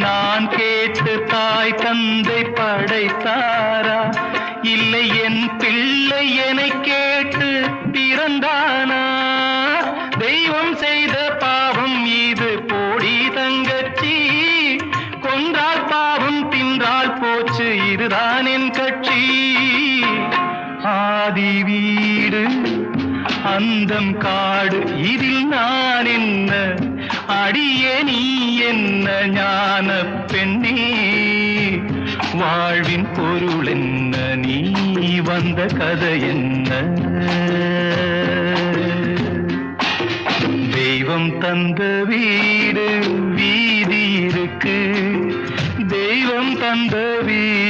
நான் கேட்டு தாய் தந்தை படைத்தாரா? இல்லை என் பிள்ளை என்னை கேட்டு பிறந்தானா? தெய்வம் செய்த பாவம் இது போடி தங்கச்சி, கொன்றால் பாவம் தின்றால் போச்சு இதுதான் என் கட்சி. ஆதி வீடு அந்தம் காடு இதில் நான் என்ன, அடியே நீ என்ன ஞான பெண்ணே? வாழ்வின் பொருள் என்ன, நீ வந்த கதை என்ன? தெய்வம் தந்த வீடு வீதி இருக்கு, தெய்வம் தந்த வீடு